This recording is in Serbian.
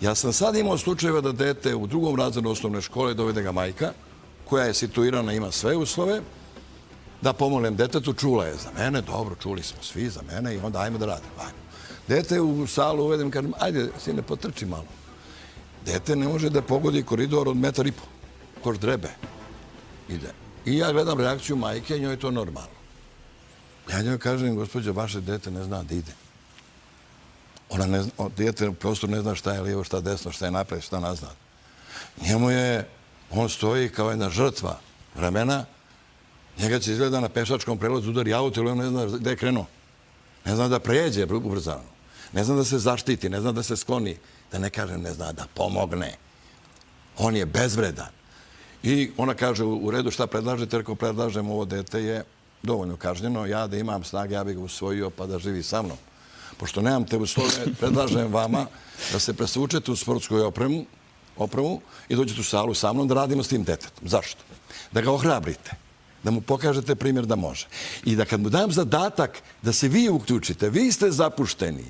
Ja sam sad imao slučajeva da dete u drugom razredu osnovne škole dovede ga majka, koja je situirana, ima sve uslove, da pomognem detetu, čula je za mene, dobro, čuli smo svi za mene i onda ajmo da radimo. Ajmo. Dete u salu uvedem, kažem, ajde, sine, potrči malo. Dete ne može da pogodi koridor od 1,5 metra, koš drebe. Ide. I ja gledam reakciju majke, njoj je to normalno. Ja njoj kažem, gospođo, vaše dete ne zna da ide. Dete u prostoru ne zna šta je lijevo, šta desno, šta je napred, šta nazad. Njemu je, on stoji kao jedna žrtva vremena, njega će izgleda na pešačkom prelazu udari auto ili on ne zna gde je krenuo. Ne zna da pređe ubrzano. Ne zna da se zaštiti, ne zna da se skloni. Da ne kažem, ne zna da pomogne. On je bezvredan. I ona kaže, u redu šta predlažete, rekao, predlažem, ovo dete je dovoljno kažnjeno, ja da imam snage, ja bih ga usvojio pa da živi sa mnom. Pošto nemam te uslove, predlažem vama da se presvučete u sportsku opremu i dođete u salu sa mnom da radimo s tim detetom. Zašto? Da ga ohrabrite, da mu pokažete primjer da može. I da kad mu dam zadatak da se vi uključite, vi ste zapušteni,